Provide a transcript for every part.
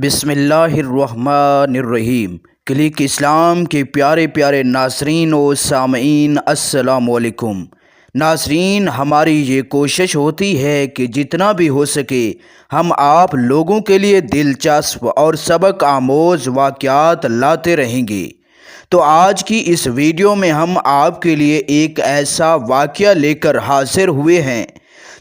بسم اللہ الرحمن الرحیم۔ کلک اسلام کے پیارے پیارے ناظرین و سامعین، السلام علیکم۔ ناظرین، ہماری یہ کوشش ہوتی ہے کہ جتنا بھی ہو سکے ہم آپ لوگوں کے لیے دلچسپ اور سبق آموز واقعات لاتے رہیں گے۔ تو آج کی اس ویڈیو میں ہم آپ کے لیے ایک ایسا واقعہ لے کر حاضر ہوئے ہیں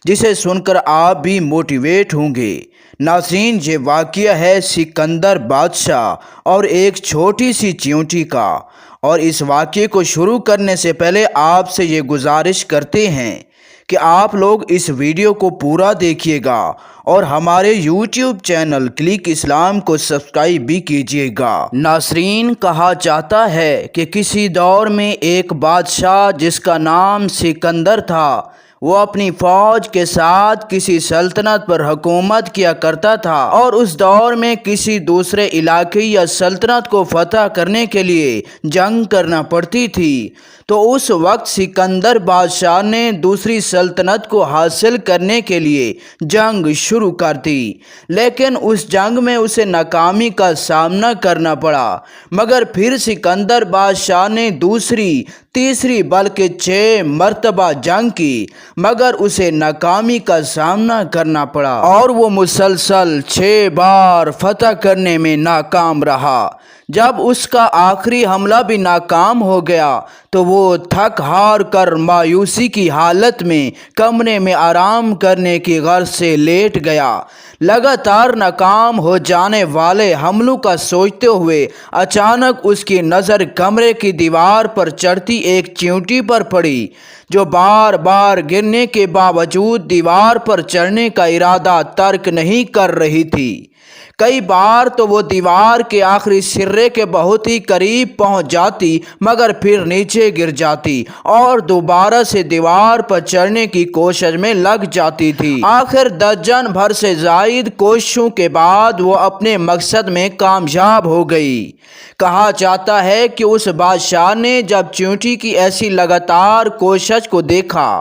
جسے سن کر آپ بھی موٹیویٹ ہوں گے۔ ناظرین، یہ واقعہ ہے سکندر بادشاہ اور ایک چھوٹی سی چیونٹی کا۔ اور اس واقعے کو شروع کرنے سے پہلے آپ سے یہ گزارش کرتے ہیں کہ آپ لوگ اس ویڈیو کو پورا دیکھیے گا اور ہمارے یوٹیوب چینل کلک اسلام کو سبسکرائب بھی کیجیے گا۔ ناظرین، کہا جاتا ہے کہ کسی دور میں ایک بادشاہ جس کا نام سکندر تھا، وہ اپنی فوج کے ساتھ کسی سلطنت پر حکومت کیا کرتا تھا، اور اس دور میں کسی دوسرے علاقے یا سلطنت کو فتح کرنے کے لیے جنگ کرنا پڑتی تھی۔ تو اس وقت سکندر بادشاہ نے دوسری سلطنت کو حاصل کرنے کے لیے جنگ شروع کر دی، لیکن اس جنگ میں اسے ناکامی کا سامنا کرنا پڑا۔ مگر پھر سکندر بادشاہ نے دوسری، تیسری بلکہ 6 مرتبہ جنگ کی، مگر اسے ناکامی کا سامنا کرنا پڑا اور وہ مسلسل 6 بار فتح کرنے میں ناکام رہا۔ جب اس کا آخری حملہ بھی ناکام ہو گیا تو وہ تھک ہار کر مایوسی کی حالت میں کمرے میں آرام کرنے کی غرض سے لیٹ گیا۔ لگاتار ناکام ہو جانے والے حملوں کا سوچتے ہوئے اچانک اس کی نظر کمرے کی دیوار پر چڑھتی ایک چیونٹی پر پڑی، جو بار بار گرنے کے باوجود دیوار پر چڑھنے کا ارادہ ترک نہیں کر رہی تھی۔ کئی بار تو وہ دیوار کے آخری سرے کے بہت ہی قریب پہنچ جاتی، مگر پھر نیچے گر جاتی اور دوبارہ سے دیوار پر چڑھنے کی کوشش میں لگ جاتی تھی۔ آخر درجن بھر سے زائد کوششوں کے بعد وہ اپنے مقصد میں کامیاب ہو گئی۔ کہا جاتا ہے کہ اس بادشاہ نے جب چیونٹی کی ایسی لگاتار کوشش کو دیکھا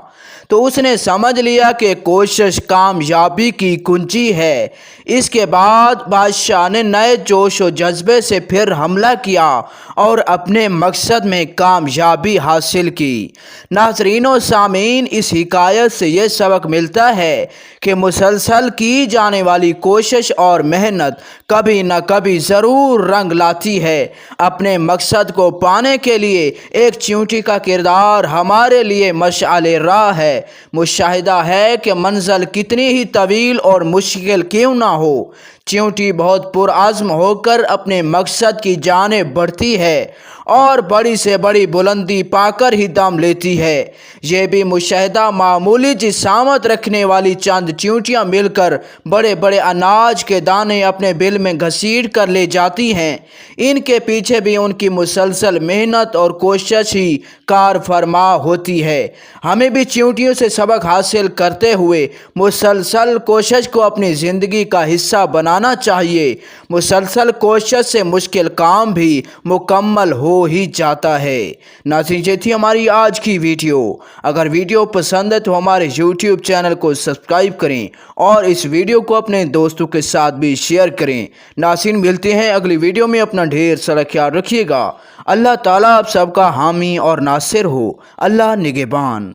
تو اس نے سمجھ لیا کہ کوشش کامیابی کی کنجی ہے۔ اس کے بعد بادشاہ نے نئے جوش و جذبے سے پھر حملہ کیا اور اپنے مقصد میں کامیابی حاصل کی۔ ناظرین و سامعین، اس حکایت سے یہ سبق ملتا ہے کہ مسلسل کی جانے والی کوشش اور محنت کبھی نہ کبھی ضرور رنگ لاتی ہے۔ اپنے مقصد کو پانے کے لیے ایک چیونٹی کا کردار ہمارے لیے مشعل راہ ہے۔ مشاہدہ ہے کہ منزل کتنی ہی طویل اور مشکل کیوں نہ ہو، چیونٹی بہت پرعزم ہو کر اپنے مقصد کی جانب بڑھتی ہے اور بڑی سے بڑی بلندی پا کر ہی دم لیتی ہے۔ یہ بھی مشاہدہ معمولی جسامت رکھنے والی چند چیونٹیاں مل کر بڑے بڑے اناج کے دانے اپنے بل میں گھسیٹ کر لے جاتی ہیں، ان کے پیچھے بھی ان کی مسلسل محنت اور کوشش ہی کار فرما ہوتی ہے۔ ہمیں بھی چیونٹیوں سے سبق حاصل کرتے ہوئے مسلسل کوشش کو اپنی زندگی کا حصہ بنانا چاہیے۔ مسلسل کوشش سے مشکل کام بھی مکمل ہو ہی جاتا ہے۔ ناظرین، یہ تھی ہماری آج کی ویڈیو۔ اگر ویڈیو پسند ہے تو ہمارے یوٹیوب چینل کو سبسکرائب کریں اور اس ویڈیو کو اپنے دوستوں کے ساتھ بھی شیئر کریں۔ ناظرین، ملتے ہیں اگلی ویڈیو میں۔ اپنا ڈھیر سارا خیال رکھیے گا۔ اللہ تعالیٰ آپ سب کا حامی اور ناصر ہو۔ اللہ نگہبان۔